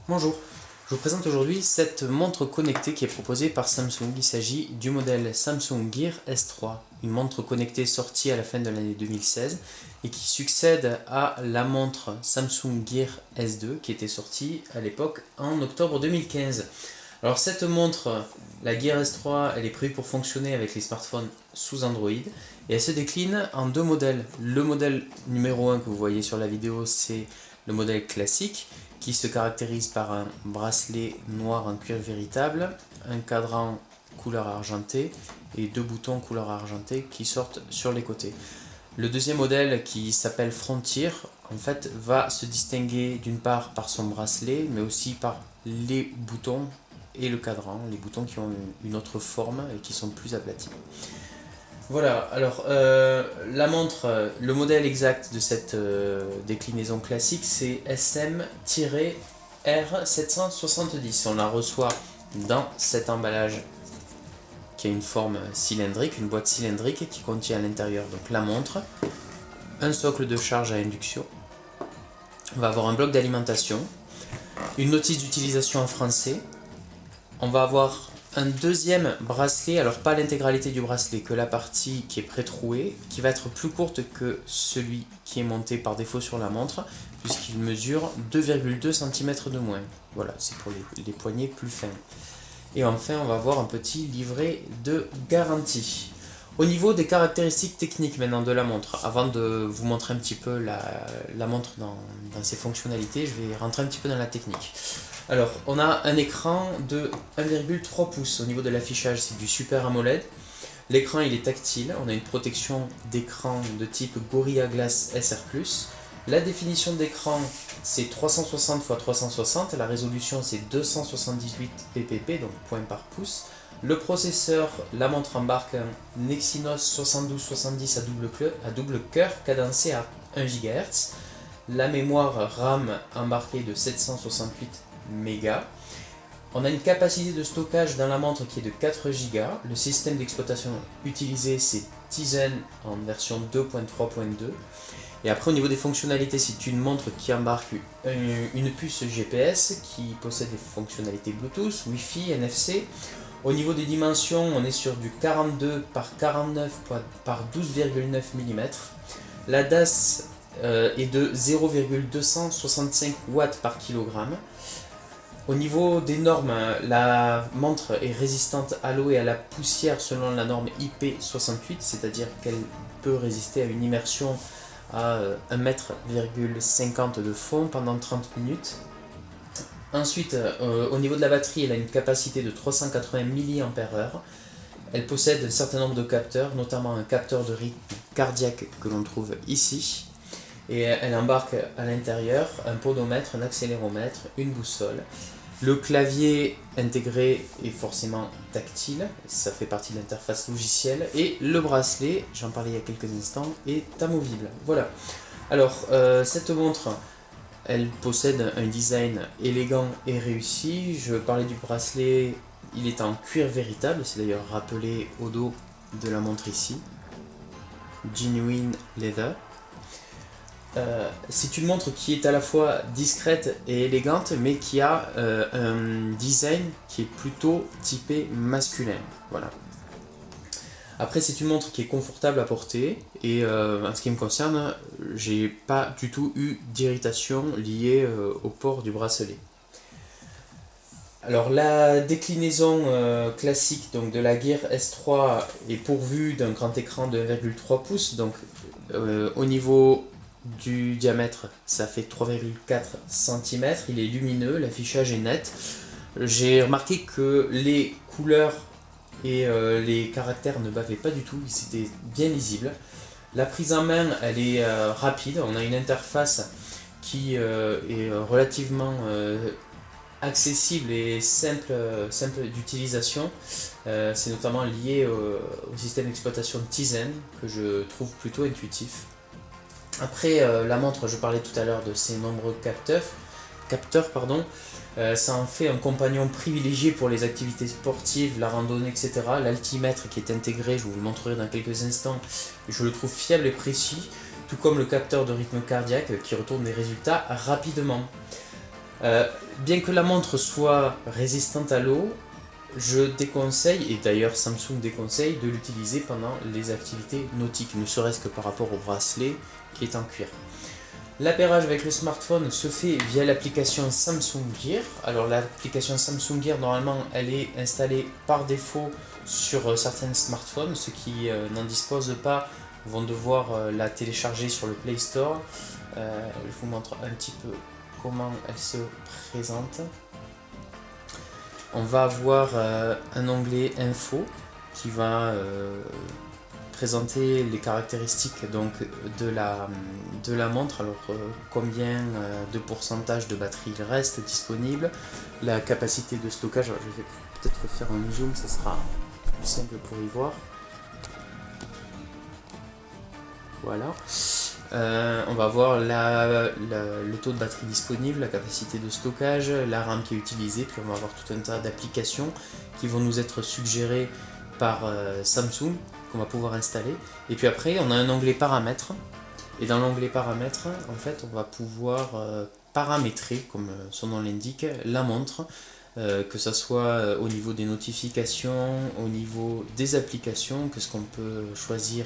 Bonjour, je vous présente aujourd'hui cette montre connectée qui est proposée par Samsung. Il s'agit du modèle Samsung Gear S3, une montre connectée sortie à la fin de l'année 2016 et qui succède à la montre Samsung Gear S2 qui était sortie à l'époque en octobre 2015. Alors cette montre, la Gear S3, elle est prévue pour fonctionner avec les smartphones sous Android et elle se décline en deux modèles. Le modèle numéro 1 que vous voyez sur la vidéo, c'est le modèle classique qui se caractérise par un bracelet noir en cuir véritable, un cadran couleur argentée et deux boutons couleur argentée qui sortent sur les côtés. Le deuxième modèle, qui s'appelle Frontier, en fait va se distinguer d'une part par son bracelet mais aussi par les boutons et le cadran, les boutons qui ont une autre forme et qui sont plus aplatis. Voilà, alors la montre, le modèle exact de cette déclinaison classique, c'est SM-R770. On la reçoit dans cet emballage qui a une forme cylindrique, une boîte cylindrique qui contient à l'intérieur donc la montre, un socle de charge à induction, on va avoir un bloc d'alimentation, une notice d'utilisation en français, on va avoir un deuxième bracelet, alors pas l'intégralité du bracelet, que la partie qui est pré-trouée, qui va être plus courte que celui qui est monté par défaut sur la montre, puisqu'il mesure 2,2 cm de moins. Voilà, c'est pour les poignets plus fins. Et enfin, on va avoir un petit livret de garantie. Au niveau des caractéristiques techniques maintenant de la montre, avant de vous montrer un petit peu la montre dans ses fonctionnalités, je vais rentrer un petit peu dans la technique. Alors, on a un écran de 1,3 pouces. Au niveau de l'affichage, c'est du Super AMOLED. L'écran, il est tactile. On a une protection d'écran de type Gorilla Glass SR+. La définition d'écran, c'est 360 x 360. La résolution, c'est 278 ppp, donc points par pouce. Le processeur, la montre embarque un Exynos 7270 à double cœur cadencé à 1 GHz. La mémoire RAM embarquée de 768 mégas. On a une capacité de stockage dans la montre qui est de 4 Go. Le système d'exploitation utilisé, c'est Tizen en version 2.3.2. Et après, au niveau des fonctionnalités, c'est une montre qui embarque une puce GPS qui possède des fonctionnalités Bluetooth, Wi-Fi, NFC. Au niveau des dimensions, on est sur du 42 par 49 par 12,9 mm. La DAS est de 0,265 watts par kilogramme. Au niveau des normes, la montre est résistante à l'eau et à la poussière selon la norme IP68, c'est-à-dire qu'elle peut résister à une immersion à 1,50 m de fond pendant 30 minutes. Ensuite, au niveau de la batterie, elle a une capacité de 380 mAh. Elle possède un certain nombre de capteurs, notamment un capteur de rythme cardiaque que l'on trouve ici. Et elle embarque à l'intérieur un podomètre, un accéléromètre, une boussole. Le clavier intégré est forcément tactile, ça fait partie de l'interface logicielle. Et le bracelet, j'en parlais il y a quelques instants, est amovible. Voilà. Alors, cette montre, elle possède un design élégant et réussi. Je parlais du bracelet, il est en cuir véritable, c'est d'ailleurs rappelé au dos de la montre ici. Genuine Leather. C'est une montre qui est à la fois discrète et élégante, mais qui a un design qui est plutôt typé masculin. Voilà. Après, c'est une montre qui est confortable à porter, et en ce qui me concerne, j'ai pas du tout eu d'irritation liée au port du bracelet. Alors la déclinaison classique donc, de la Gear S3 est pourvue d'un grand écran de 1,3 pouces, donc au niveau du diamètre, ça fait 3,4 cm, il est lumineux, l'affichage est net. J'ai remarqué que les couleurs et les caractères ne bavaient pas du tout, c'était bien lisible. La prise en main, elle est rapide, on a une interface qui est relativement accessible et simple d'utilisation. C'est notamment lié au système d'exploitation Tizen que je trouve plutôt intuitif. Après la montre, je parlais tout à l'heure de ses nombreux capteurs, ça en fait un compagnon privilégié pour les activités sportives, la randonnée, etc. L'altimètre qui est intégré, je vous le montrerai dans quelques instants, je le trouve fiable et précis, tout comme le capteur de rythme cardiaque qui retourne des résultats rapidement. Bien que la montre soit résistante à l'eau, je déconseille, et d'ailleurs Samsung déconseille, de l'utiliser pendant les activités nautiques, ne serait-ce que par rapport au bracelet qui est en cuir. L'appairage avec le smartphone se fait via l'application Samsung Gear. Alors l'application Samsung Gear, normalement, elle est installée par défaut sur certains smartphones. Ceux qui n'en disposent pas vont devoir la télécharger sur le Play Store. Je vous montre un petit peu comment elle se présente. On va avoir un onglet info qui va présenter les caractéristiques donc de la montre, alors combien de pourcentage de batterie il reste disponible, la capacité de stockage. Alors, je vais peut-être faire un zoom, ça sera plus simple pour y voir. Voilà. On va voir le taux de batterie disponible, la capacité de stockage, la RAM qui est utilisée, puis on va avoir tout un tas d'applications qui vont nous être suggérées par Samsung, qu'on va pouvoir installer. Et puis après, on a un onglet paramètres. Et dans l'onglet paramètres, en fait, on va pouvoir paramétrer, comme son nom l'indique, la montre, que ce soit au niveau des notifications, au niveau des applications, qu'est-ce qu'on peut choisir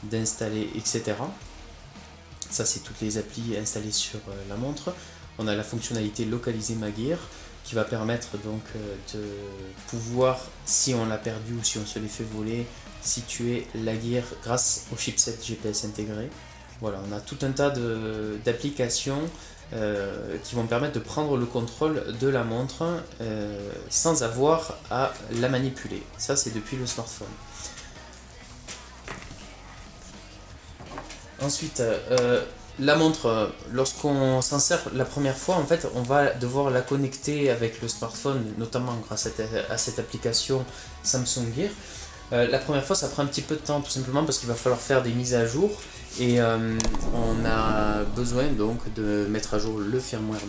d'installer, etc. Ça, c'est toutes les applis installées sur la montre. On a la fonctionnalité localiser ma gear qui va permettre donc de pouvoir, si on l'a perdu ou si on se l'est fait voler, situer la gear grâce au chipset GPS intégré. Voilà, on a tout un tas d'applications qui vont permettre de prendre le contrôle de la montre sans avoir à la manipuler. Ça, c'est depuis le smartphone. Ensuite, la montre, lorsqu'on s'en sert la première fois, en fait, on va devoir la connecter avec le smartphone, notamment grâce à cette application Samsung Gear. La première fois, ça prend un petit peu de temps, tout simplement parce qu'il va falloir faire des mises à jour et on a besoin donc de mettre à jour le firmware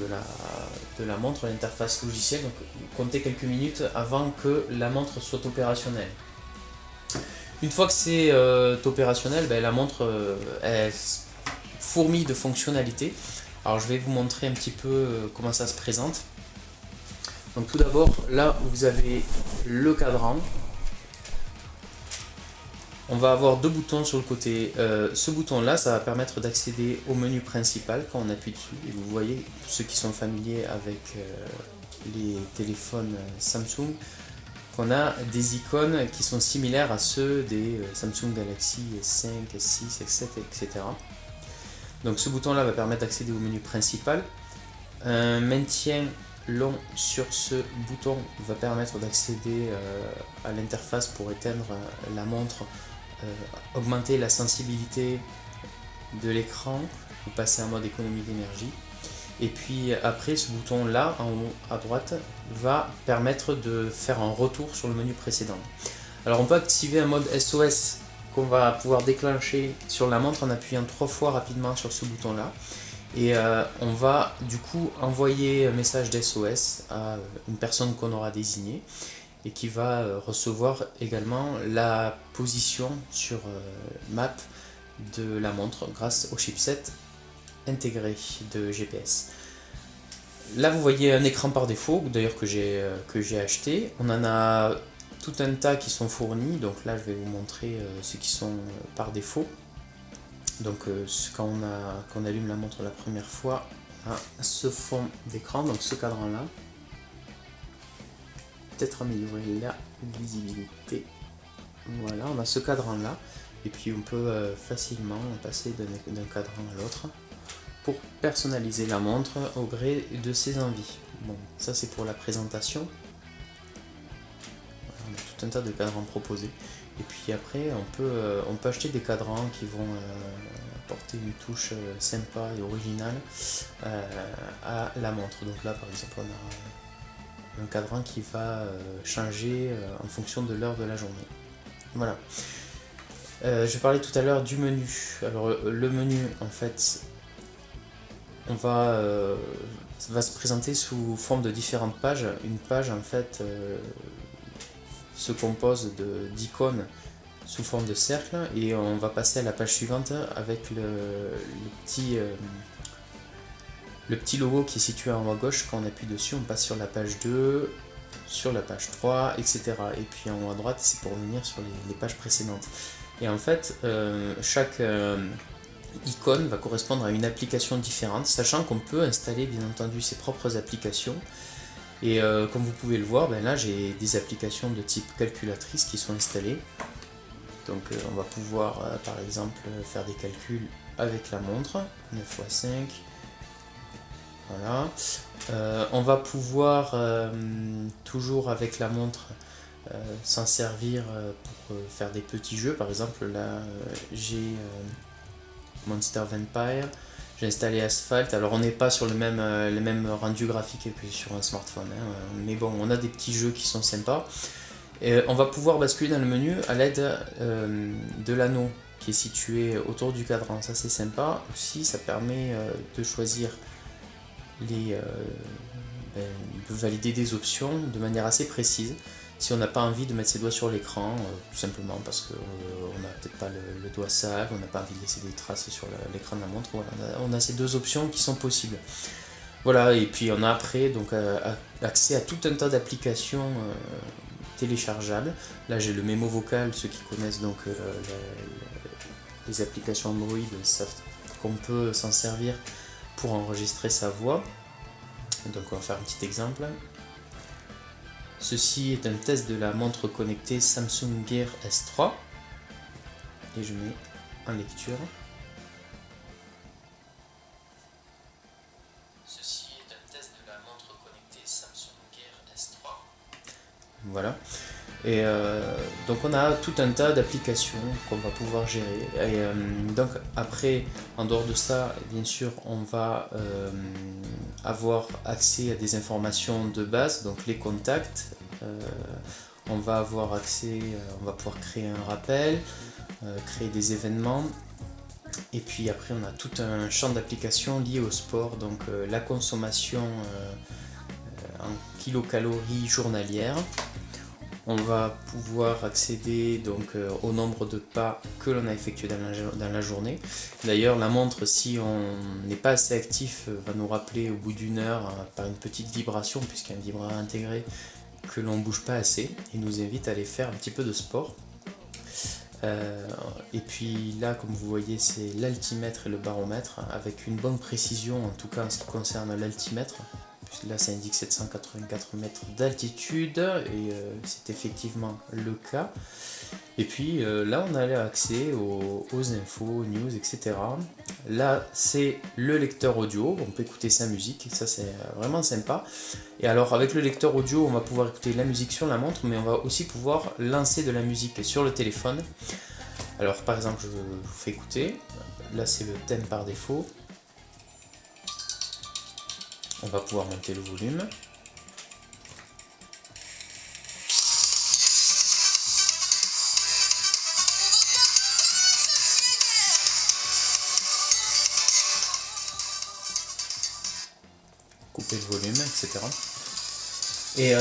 de la montre, l'interface logicielle. Donc, comptez quelques minutes avant que la montre soit opérationnelle. Une fois que c'est opérationnel, la montre elle fourmille de fonctionnalités. Alors je vais vous montrer un petit peu comment ça se présente. Donc tout d'abord, là vous avez le cadran. On va avoir deux boutons sur le côté. Ce bouton là, ça va permettre d'accéder au menu principal quand on appuie dessus. Et vous voyez, ceux qui sont familiers avec les téléphones Samsung, qu'on a des icônes qui sont similaires à ceux des Samsung Galaxy S5, S6, S7, etc. Donc ce bouton là va permettre d'accéder au menu principal. Un maintien long sur ce bouton va permettre d'accéder à l'interface pour éteindre la montre, augmenter la sensibilité de l'écran ou passer en mode économie d'énergie. Et puis après, ce bouton là en haut à droite va permettre de faire un retour sur le menu précédent. Alors on peut activer un mode SOS qu'on va pouvoir déclencher sur la montre en appuyant 3 fois rapidement sur ce bouton là. Et on va du coup envoyer un message d'SOS à une personne qu'on aura désignée et qui va recevoir également la position sur map de la montre grâce au chipset intégré de GPS. Là vous voyez un écran par défaut, d'ailleurs que j'ai acheté. On en a tout un tas qui sont fournis, donc là je vais vous montrer ceux qui sont par défaut. Donc quand on allume la montre la première fois, on a ce fond d'écran, donc ce cadran là. Peut-être améliorer la visibilité. Voilà, on a ce cadran là, et puis on peut facilement passer d'un cadran à l'autre pour personnaliser la montre au gré de ses envies. Bon, ça c'est pour la présentation. Voilà, on a tout un tas de cadrans proposés. Et puis après, on peut acheter des cadrans qui vont apporter une touche sympa et originale à la montre. Donc là, par exemple, on a un cadran qui va changer en fonction de l'heure de la journée. Voilà. Je parlais tout à l'heure du menu. Alors le menu, en fait, va se présenter sous forme de différentes pages. Une page en fait se compose d'icônes sous forme de cercle et on va passer à la page suivante avec le petit Le petit logo qui est situé en haut à gauche, quand on appuie dessus, on passe sur la page 2, sur la page 3, etc. Et puis en haut à droite, c'est pour revenir sur les pages précédentes. Et en fait, chaque icône va correspondre à une application différente, sachant qu'on peut installer bien entendu ses propres applications. Et comme vous pouvez le voir, là j'ai des applications de type calculatrice qui sont installées. Donc on va pouvoir par exemple faire des calculs avec la montre, 9 x 5. Voilà. On va pouvoir toujours avec la montre s'en servir pour faire des petits jeux. Par exemple là j'ai Monster Vampire, j'ai installé Asphalt. Alors on n'est pas sur le même rendu graphique que sur un smartphone, hein, mais bon, on a des petits jeux qui sont sympas. Et on va pouvoir basculer dans le menu à l'aide de l'anneau qui est situé autour du cadran. Ça c'est sympa aussi, ça permet de choisir de valider des options de manière assez précise si on n'a pas envie de mettre ses doigts sur l'écran, tout simplement parce qu'on n'a peut-être pas le doigt sale, on n'a pas envie de laisser des traces sur l'écran de la montre. Voilà, on a ces deux options qui sont possibles. Voilà, et puis on a après donc accès à tout un tas d'applications téléchargeables. Là j'ai le mémo vocal, ceux qui connaissent donc les applications Android savent qu'on peut s'en servir pour enregistrer sa voix. Donc on va faire un petit exemple. Ceci est un test de la montre connectée Samsung Gear S3 et je mets en lecture. Ceci est un test de la montre connectée Samsung Gear S3. Voilà. Et donc on a tout un tas d'applications qu'on va pouvoir gérer. Et donc après, en dehors de ça, bien sûr, on va avoir accès à des informations de base, donc les contacts. On va avoir accès, on va pouvoir créer un rappel, créer des événements. Et puis après, on a tout un champ d'applications lié au sport, donc la consommation en kilocalories journalières. On va pouvoir accéder donc au nombre de pas que l'on a effectué dans la journée. D'ailleurs, la montre, si on n'est pas assez actif, va nous rappeler au bout d'une heure par une petite vibration, puisqu'il y a un vibrateur intégré, que l'on ne bouge pas assez et nous invite à aller faire un petit peu de sport. Et puis là, comme vous voyez, c'est l'altimètre et le baromètre avec une bonne précision, en tout cas en ce qui concerne l'altimètre. Là, ça indique 784 mètres d'altitude et c'est effectivement le cas. Et puis là, on a accès aux infos, aux news, etc. Là, c'est le lecteur audio. On peut écouter sa musique, ça c'est vraiment sympa. Et alors, avec le lecteur audio, on va pouvoir écouter la musique sur la montre, mais on va aussi pouvoir lancer de la musique sur le téléphone. Alors, par exemple, je vous fais écouter. Là, c'est le thème par défaut. On va pouvoir monter le volume. Couper le volume, etc. Et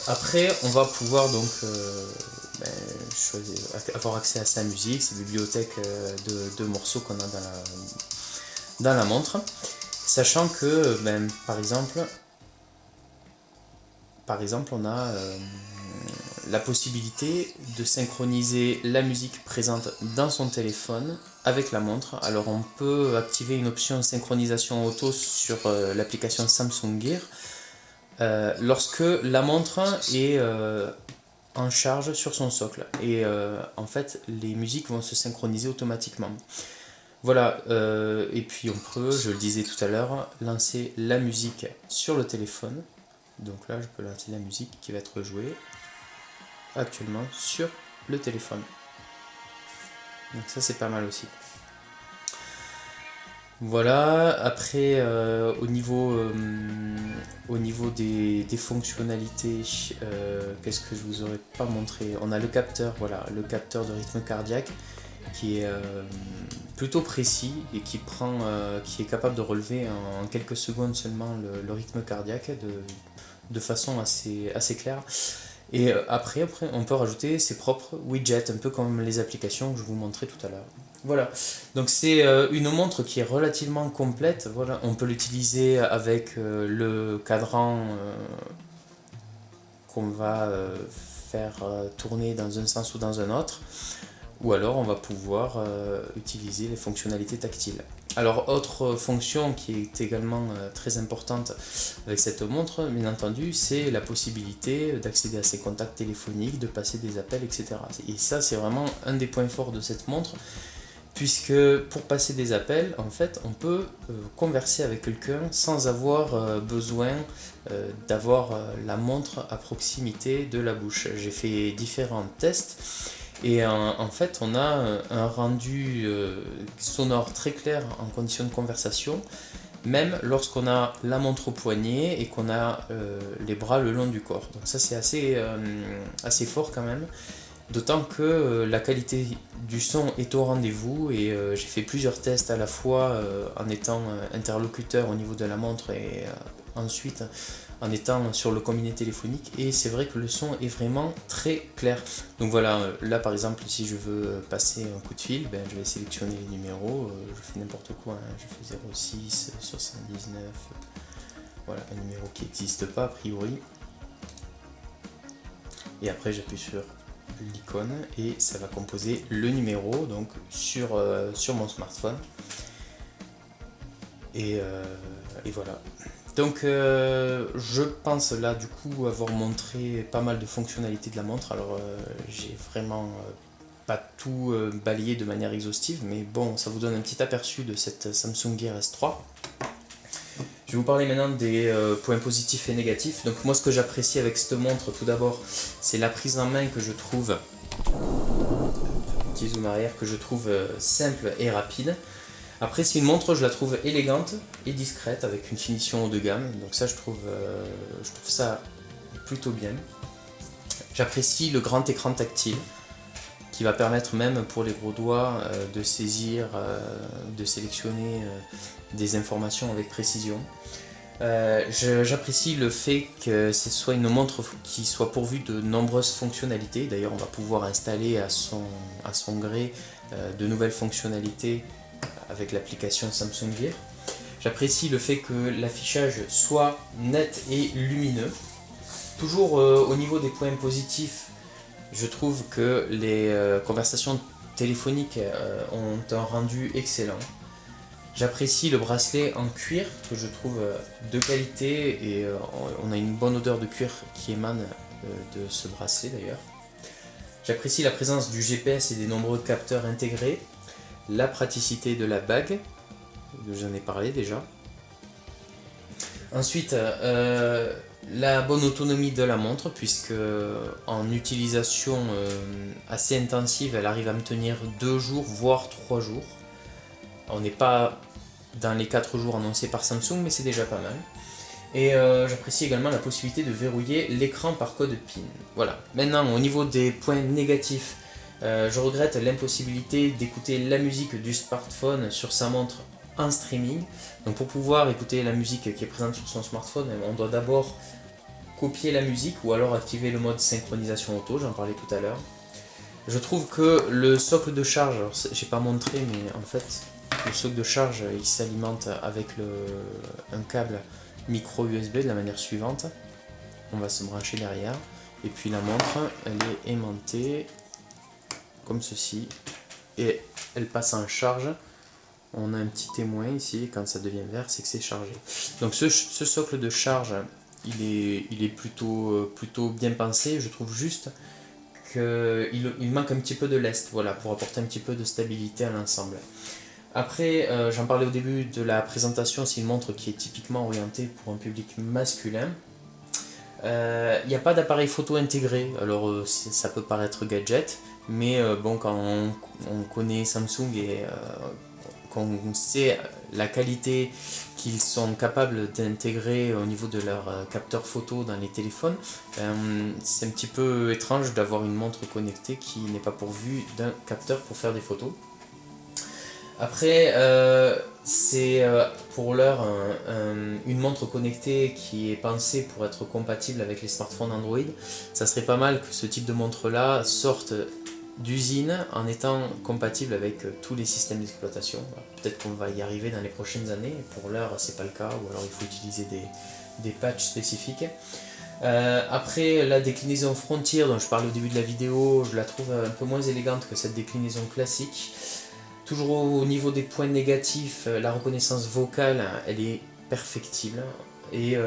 après, on va pouvoir donc avoir accès à sa musique, sa bibliothèque de morceaux qu'on a dans la montre. Sachant que, par exemple, on a la possibilité de synchroniser la musique présente dans son téléphone avec la montre. Alors on peut activer une option synchronisation auto sur l'application Samsung Gear lorsque la montre est en charge sur son socle. Et en fait, les musiques vont se synchroniser automatiquement. Voilà, et puis on peut, je le disais tout à l'heure, lancer la musique sur le téléphone. Donc là, je peux lancer la musique qui va être jouée actuellement sur le téléphone. Donc ça, c'est pas mal aussi. Voilà, après, au niveau des fonctionnalités, qu'est-ce que je vous aurais pas montré? On a le capteur, voilà, le capteur de rythme cardiaque qui est plutôt précis et qui est capable de relever en quelques secondes seulement le rythme cardiaque de façon assez claire. Et après, on peut rajouter ses propres widgets, un peu comme les applications que je vous montrais tout à l'heure. Voilà, donc c'est une montre qui est relativement complète. Voilà, on peut l'utiliser avec le cadran qu'on va faire tourner dans un sens ou dans un autre, ou alors on va pouvoir utiliser les fonctionnalités tactiles. Alors autre fonction qui est également très importante avec cette montre, bien entendu, c'est la possibilité d'accéder à ses contacts téléphoniques, de passer des appels, etc. Et ça, c'est vraiment un des points forts de cette montre, puisque pour passer des appels, en fait, on peut converser avec quelqu'un sans avoir besoin d'avoir la montre à proximité de la bouche. J'ai fait différents tests et en fait, on a un rendu sonore très clair en conditions de conversation, même lorsqu'on a la montre au poignet et qu'on a les bras le long du corps. Donc ça, c'est assez fort quand même. D'autant que la qualité du son est au rendez-vous et j'ai fait plusieurs tests à la fois en étant interlocuteur au niveau de la montre et ensuite en étant sur le combiné téléphonique, et c'est vrai que le son est vraiment très clair. Donc voilà, là par exemple, si je veux passer un coup de fil, ben, je vais sélectionner les numéros, je fais n'importe quoi, hein, je fais 06 79, voilà, un numéro qui n'existe pas a priori. Et après j'appuie sur l'icône et ça va composer le numéro donc sur mon smartphone. Et voilà. Donc je pense là du coup avoir montré pas mal de fonctionnalités de la montre. Alors j'ai vraiment pas tout balayé de manière exhaustive, mais bon, ça vous donne un petit aperçu de cette Samsung Gear S3. Je vais vous parler maintenant des points positifs et négatifs. Donc moi, ce que j'apprécie avec cette montre, tout d'abord, c'est la prise en main que je trouve, petit zoom arrière, que je trouve simple et rapide. Après, c'est une montre, je la trouve élégante et discrète avec une finition haut de gamme. Donc ça, je trouve ça plutôt bien. J'apprécie le grand écran tactile qui va permettre même pour les gros doigts de saisir, de sélectionner des informations avec précision. J'apprécie le fait que ce soit une montre qui soit pourvue de nombreuses fonctionnalités. D'ailleurs, on va pouvoir installer à son gré de nouvelles fonctionnalités avec l'application Samsung Gear. J'apprécie le fait que l'affichage soit net et lumineux. Toujours au niveau des points positifs, je trouve que les conversations téléphoniques ont un rendu excellent. J'apprécie le bracelet en cuir que je trouve de qualité et on a une bonne odeur de cuir qui émane de ce bracelet d'ailleurs. J'apprécie la présence du GPS et des nombreux capteurs intégrés, la praticité de la bague, j'en ai parlé déjà. Ensuite, la bonne autonomie de la montre, puisque en utilisation assez intensive, elle arrive à me tenir 2 jours, voire 3 jours. On n'est pas dans les 4 jours annoncés par Samsung, mais c'est déjà pas mal. Et j'apprécie également la possibilité de verrouiller l'écran par code PIN. Voilà. Maintenant, au niveau des points négatifs, je regrette l'impossibilité d'écouter la musique du smartphone sur sa montre en streaming. Donc pour pouvoir écouter la musique qui est présente sur son smartphone, on doit d'abord copier la musique ou alors activer le mode synchronisation auto, j'en parlais tout à l'heure. Je trouve que le socle de charge, alors j'ai pas montré, mais en fait le socle de charge il s'alimente avec un câble micro USB de la manière suivante. On va se brancher derrière et puis la montre elle est aimantée comme ceci et elle passe en charge. On a un petit témoin ici, quand ça devient vert c'est que c'est chargé. Donc ce socle de charge il est plutôt bien pensé. Je trouve juste qu'il manque un petit peu de lest, voilà, pour apporter un petit peu de stabilité à l'ensemble. Après, j'en parlais au début de la présentation, c'est une montre qui est typiquement orientée pour un public masculin. Il n'y a pas d'appareil photo intégré, alors ça peut paraître gadget, mais bon, quand on connaît Samsung et qu'on sait la qualité qu'ils sont capables d'intégrer au niveau de leur capteur photo dans les téléphones, c'est un petit peu étrange d'avoir une montre connectée qui n'est pas pourvue d'un capteur pour faire des photos. Après, c'est pour l'heure une montre connectée qui est pensée pour être compatible avec les smartphones Android. Ça serait pas mal que ce type de montre là sorte d'usine en étant compatible avec tous les systèmes d'exploitation. Peut-être qu'on va y arriver dans les prochaines années, pour l'heure c'est pas le cas, ou alors il faut utiliser des patchs spécifiques. Après la déclinaison Frontier dont je parlais au début de la vidéo, je la trouve un peu moins élégante que cette déclinaison classique. Toujours au niveau des points négatifs, la reconnaissance vocale elle est perfectible. Et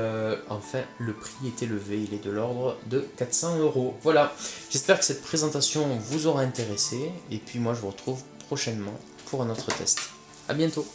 enfin, le prix est élevé, il est de l'ordre de 400 €. Voilà, j'espère que cette présentation vous aura intéressé. Et puis moi, je vous retrouve prochainement pour un autre test. A bientôt!